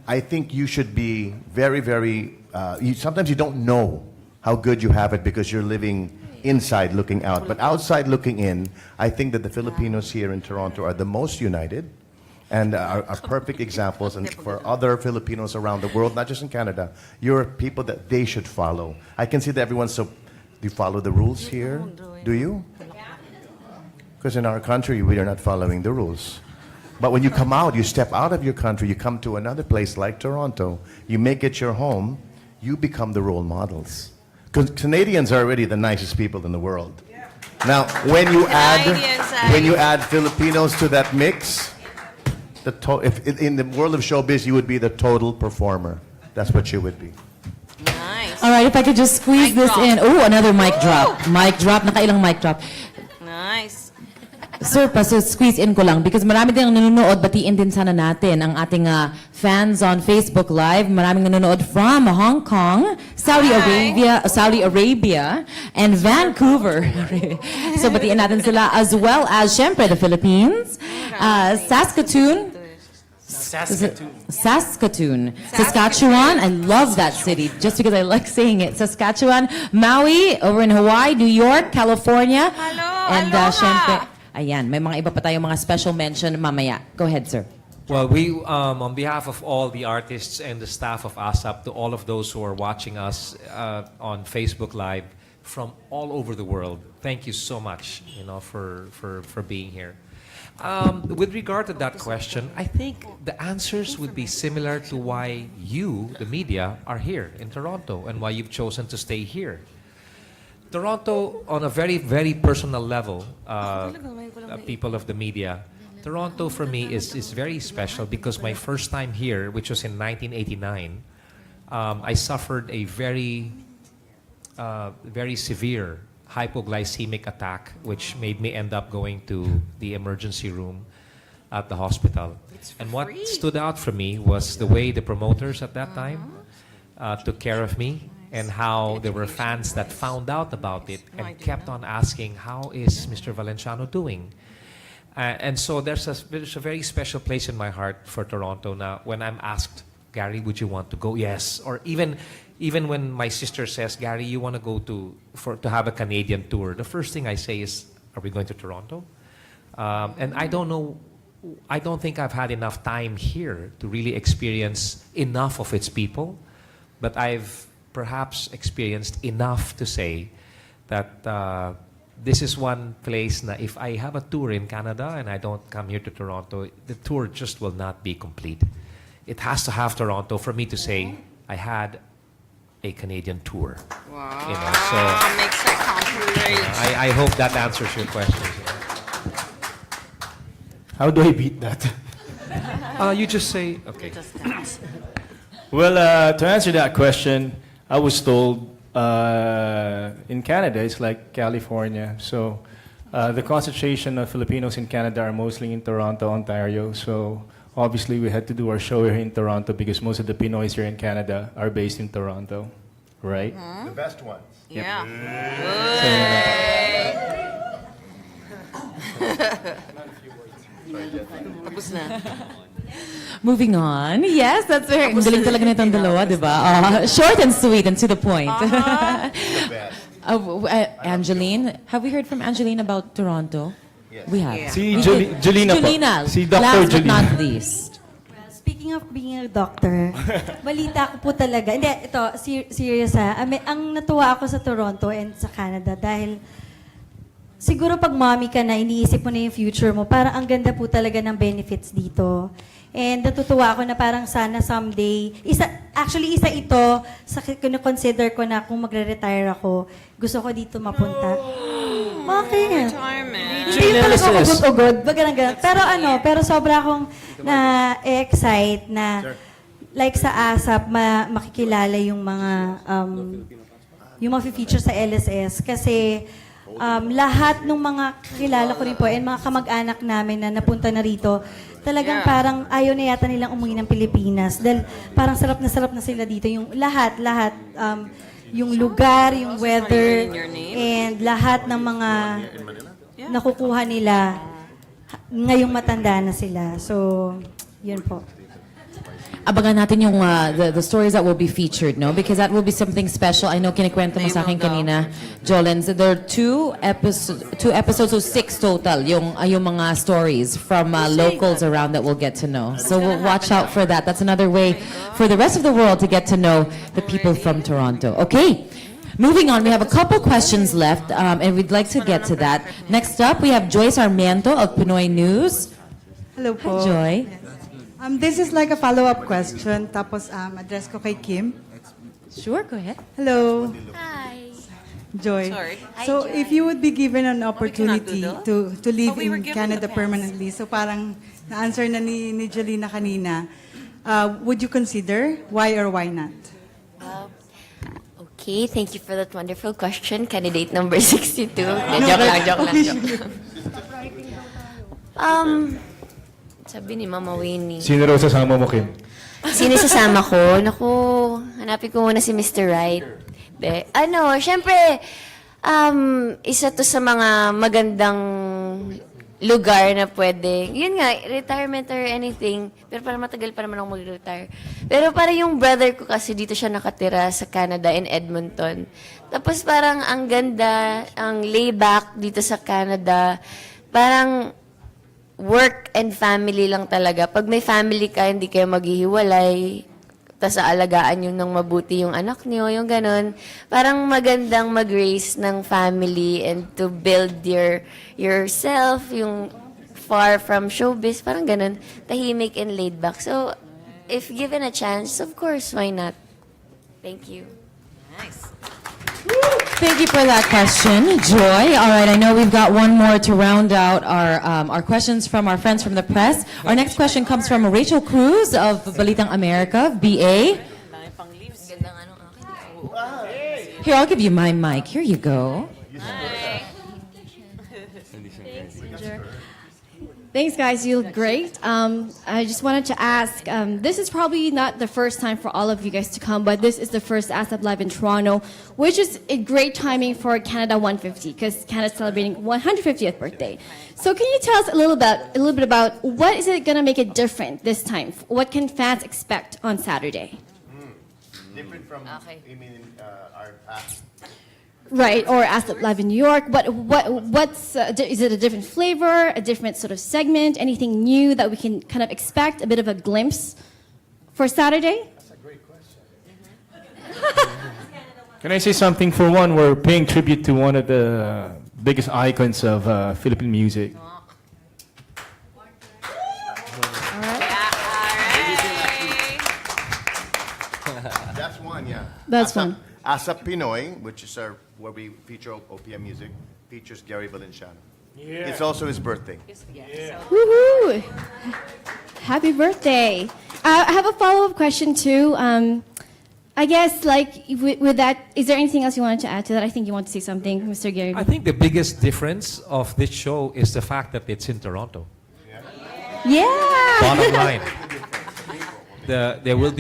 C: I think you should be very, very, sometimes you don't know how good you have it because you're living inside looking out. But outside looking in, I think that the Filipinos here in Toronto are the most united and are perfect examples. And for other Filipinos around the world, not just in Canada, you're people that they should follow. I can see that everyone's so, do you follow the rules here? Do you? Because in our country, we are not following the rules. But when you come out, you step out of your country, you come to another place like Toronto, you make it your home, you become the role models. Because Canadians are already the nicest people in the world. Now, when you add Filipinos to that mix, if in the world of showbiz, you would be the total performer. That's what you would be.
B: All right, if I could just squeeze this in. Oh, another mic drop. Mic drop. Nakailang mic drop.
I: Nice.
B: Sir, so squeeze in ko lang because marami din ang nanonood. Batiin din sana natin ang ating fans on Facebook Live. Maraming nanonood from Hong Kong, Saudi Arabia, and Vancouver. So batiin natin sila as well as, syempre, the Philippines, Saskatoon, Saskatchewan. I love that city just because I like saying it. Saskatchewan, Maui, over in Hawaii, New York, California, and syempre, ayan, may mga iba pa tayong mga special mention mamaya. Go ahead, sir.
H: Well, we, on behalf of all the artists and the staff of ASAP, to all of those who are watching us on Facebook Live from all over the world, thank you so much, for being here. With regard to that question, I think the answers would be similar to why you, the media, are here in Toronto and why you've chosen to stay here. Toronto, on a very, very personal level, people of the media, Toronto for me is very special because my first time here, which was in 1989, I suffered a very, very severe hypoglycemic attack, which made me end up going to the emergency room at the hospital. And what stood out for me was the way the promoters at that time took care of me, and how there were fans that found out about it and kept on asking, how is Mr. Valenciano doing? And so there's a very special place in my heart for Toronto. Now, when I'm asked, Gary, would you want to go? Yes. Or even when my sister says, Gary, you want to go to have a Canadian tour, the first thing I say is, are we going to Toronto? And I don't think I've had enough time here to really experience enough of its people, but I've perhaps experienced enough to say that this is one place na if I have a tour in Canada and I don't come here to Toronto, the tour just will not be complete. It has to have Toronto for me to say I had a Canadian tour.
I: Wow.
H: So
I: Makes it complete.
H: I hope that answers your question.
D: How do I beat that?
H: You just say, okay.
D: Well, to answer that question, I was told in Canada it's like California. So the concentration of Filipinos in Canada are mostly in Toronto, Ontario. So obviously we had to do our show here in Toronto because most of the Pinoys here in Canada are based in Toronto, right?
C: The best ones.
I: Yeah. Tapos na.
B: Moving on. Yes, that's very... Ang galing talaga nitong dalawa, di ba? Short and sweet and to the point. Angeline, have we heard from Angeline about Toronto?
C: Yes.
B: We have.
D: Si Julina po.
B: Julina,
D: Si Dr.
B: last but
D: Julina.
B: not least.
L: Speaking of being a doctor, balita ko po talaga. Hindi, ito, serious ha. Ang natuwa ako sa Toronto and sa Canada dahil siguro pag mommy ka na, iniisip mo na yung future mo, parang ang ganda po talaga ng benefits dito. And natutuwa ako na parang sana someday, isa ito sa kino-consider ko na kung magre-retire ako, gusto ko dito mapunta. Bakit?
I: Retirement.
L: Hindi yung talaga ugod-ugod. Ganun. Pero sobra akong na-excite na like sa ASAP, makikilala yung mga feature sa LSS. Kasi lahat ng mga kakilala ko rin po and mga kamag-anak namin na napunta na rito, talagang parang ayaw na yata nilang umuwi ng Pilipinas. Dahil parang sarap na sila dito. Yung lahat. Yung lugar, yung weather, and lahat ng mga nakukuha nila ngayong matanda na sila. So, yun po.
B: Abangan natin yung the stories that will be featured, no? Because that will be something special. I know kinikwento mo sa akin kanina, Jolens. There are two episodes, so 6 total, yung mga stories from locals around that we'll get to know. So we'll watch out for that. That's another way for the rest of the world to get to know the people from Toronto. Okay. Moving on, we have a couple questions left, and we'd like to get to that. Next up, we have Joy Sarmiento of Pinoy News.
P: Hello po.
B: Hi, Joy.
P: This is like a follow-up question, tapos address ko kay Kim.
B: Sure, go ahead.
P: Hello,
O: Hi.
P: Joy.
I: Sorry.
P: So,
O: Hi, Joy.
P: if you would be given an opportunity
I: doodle?
P: to live
I: Oh, we were
P: in
I: given
P: Canada
I: the pass.
P: permanently, so parang na-answer na ni Jolina kanina, would you consider? Why or why not?
G: Okay, thank you for that wonderful question. Candidate number 62. Joke lang. Sabi ni Mama Winnie.
D: Sino raw sasama mo, Kim?
G: Sino sasama ko? Naku, hanapin ko muna si Mr. Right. Syempre, isa to sa mga magandang lugar na pwede. Yun nga, retirement or anything. Pero para matagal pa naman ako mag-retire. Pero para yung brother ko kasi dito siya nakatira sa Canada in Edmonton. Tapos parang ang ganda, ang layback dito sa Canada. Parang work and family lang talaga. Pag may family ka, hindi kayo maghihiwalay. Tapos aalagaan yun ng mabuti yung anak niyo, yung ganun. Parang magandang mag-raise ng family and to build yourself, yung far from showbiz, parang ganun. Tahimik and laid back. So, if given a chance, of course, why not? Thank you.
B: Thank you for that question, Joy. All right, I know we've got one more to round out our questions from our friends from the press. Our next question comes from Rachel Cruz of Balitang America, BA. Here, I'll give you my mic. Here you go.
Q: Thanks, guys. You look great. I just wanted to ask, this is probably not the first time for all of you guys to come, but this is the first ASAP Live in Toronto, which is a great timing for Canada 150, because Canada's celebrating 150th birthday. So can you tell us a little bit about what is it going to make it different this time? What can fans expect on Saturday?
C: Different from, you mean, our past?
Q: Right, or ASAP Live in New York. What's is it a different flavor, a different sort of segment, anything new that we can kind of expect, a bit of a glimpse for Saturday?
C: That's a great question.
D: Can I say something? For one, we're paying tribute to one of the biggest icons of Philippine music.
C: That's one, yeah.
Q: That's
C: ASAP,
Q: one.
C: ASAP Pinoy, which is where we feature OPM music, features Gary Valenciano.
D: Yeah.
C: It's also his birthday.
Q: Woohoo! Happy birthday. I have a follow-up question too. I guess, like, with that, is there anything else you wanted to add to that? I think you want to say something, Mr. Gary.
H: I think the biggest difference of this show is the fact that it's in Toronto.
Q: Yeah.
H: Bottom line. There will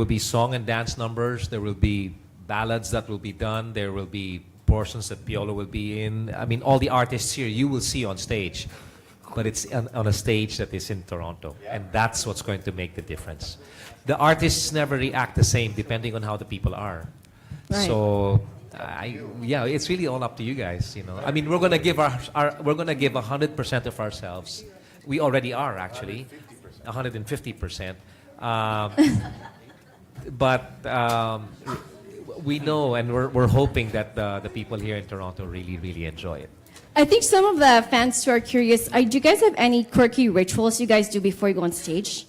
H: be song and dance numbers. There will be ballads that will be done. There will be portions that Piolo will be in. I mean, all the artists here you will see on stage, but it's on a stage that is in Toronto, and that's what's going to make the difference. The artists never react the same depending on how the people are.
Q: Right.
H: So, it's really all up to you guys. You know, I mean, we're gonna give we're gonna give 100% of ourselves. We already are actually, 150%. But we know, and we're hoping that the people here in Toronto really, really enjoy it.
Q: I think some of the fans who are curious, do you guys have any quirky rituals you guys do before you go on stage?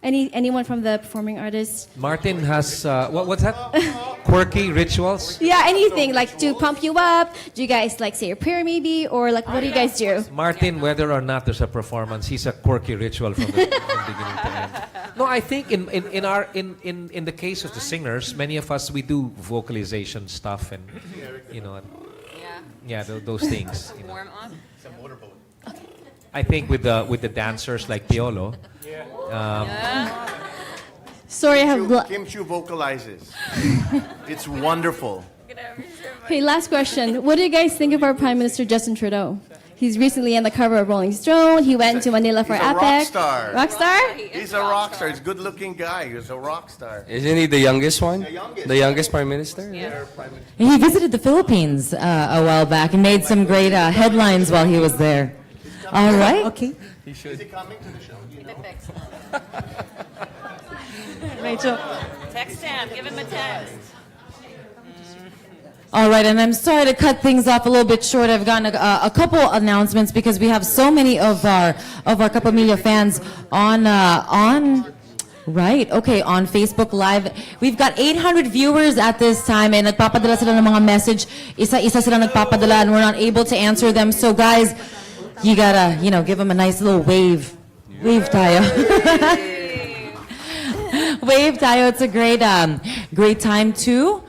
Q: Anyone from the performing artists?
H: Martin has, what's that? Quirky rituals?
Q: Yeah, anything like to pump you up. Do you guys like say a prayer maybe, or like what do you guys do?
H: Martin, whether or not there's a performance, he's a quirky ritual from from beginning to end. No, I think in the case of the singers, many of us we do vocalization stuff and those things. You know.
O: Warm up.
H: I think with the dancers like Piolo.
Q: Sorry, I have.
C: Kim Chu vocalizes. It's wonderful.
Q: Hey, last question. What do you guys think of our Prime Minister Justin Trudeau? He's recently on the cover of Rolling Stone. He went to Manila for
C: He's a rock
Q: APEC.
C: star.
Q: Rock star?
C: He's a rock star. He's a good-looking guy. He's a rock star.
J: Isn't he the youngest one?
C: The youngest.
J: Prime minister?
C: Yeah.
B: He visited the Philippines a while back and made some great headlines while he was there. All right.
P: Okay.
C: Is he coming to the show? You know?
P: Rachel.
I: Text him. Give him a text.
B: All right, and I'm sorry to cut things off a little bit short. I've gotten a couple announcements because we have so many of our Kapamilya fans on Facebook Live. We've got 800 viewers at this time, and nagpapadala sila ng mga message. Isa-isa sila nagpapadala, and we're not able to answer them. So, guys, you gotta, give them a nice little wave. Wave tayo. Wave tayo. It's a great time to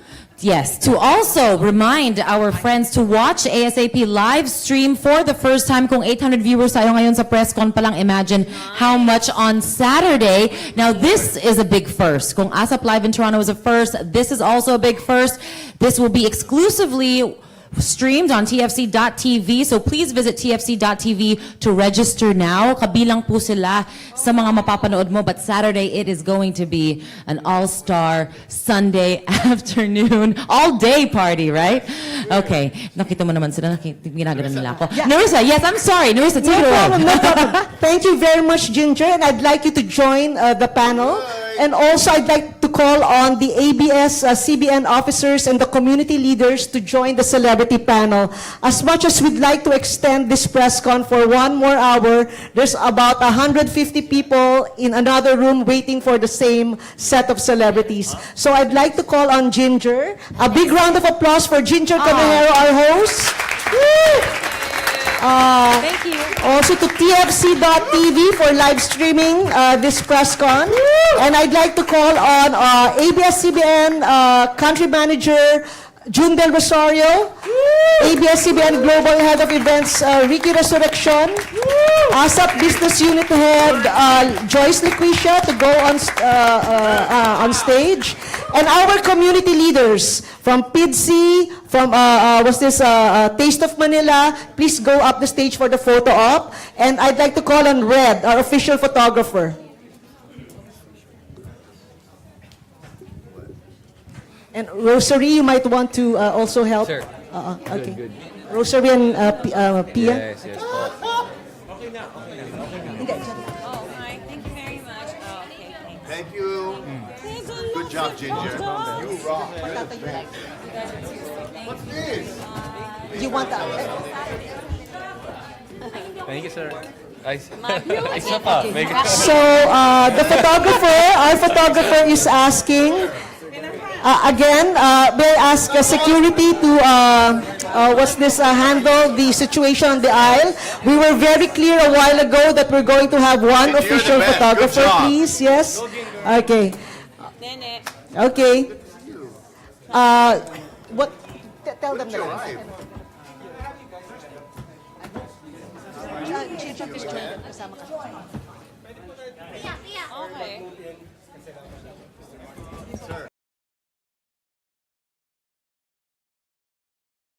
B: also remind our friends to watch ASAP live stream for the first time. Kung 800 viewers tayo ngayon sa press con pa lang, imagine how much on Saturday. Now, this is a big first. Kung ASAP Live in Toronto is a first, this is also a big first. This will be exclusively streamed on TFC.tv. So please visit TFC.tv to register now. Kabilang po sila sa mga mapapanood mo. But Saturday, it is going to be an all-star Sunday afternoon, all-day party, right? Okay. Nakita mo naman sila. Ginagano nila ako. Narissa, yes, I'm sorry. Narissa, take it away.
R: No problem. Thank you very much, Ginger. And I'd like you to join the panel. And also, I'd like to call on the ABS-CBN officers and the community leaders to join the celebrity panel. As much as we'd like to extend this press con for 1 more hour, there's about 150 people in another room waiting for the same set of celebrities. So I'd like to call on Ginger. A big round of applause for Ginger Caballero, our host.
E: Thank you.
R: Also to TFC.tv for live streaming this press con. And I'd like to call on ABS-CBN Country Manager June Del Rosario, ABS-CBN Global Head of Events Ricky Resurrection, ASAP Business Unit Head Joyce Liquicia to go on stage, and our community leaders from PIDC, from Taste of Manila. Please go up the stage for the photo op. And I'd like to call on Red, our official photographer. And Rosary, you might want to also help.
J: Sure.
R: Okay.
J: Good.
R: Rosary and Pia.
J: Yes.
I: Oh, hi. Thank you very much. Oh, okay.
C: Thank you. Good job, Ginger. You rock. What's this?
R: Do you want that?
J: Thank you, sir.
R: So, our photographer is asking, again, may I ask security to, handle the situation on the aisle. We were very clear a while ago that we're going to have one official photographer, please. Yes? Okay. Okay. Tell them that.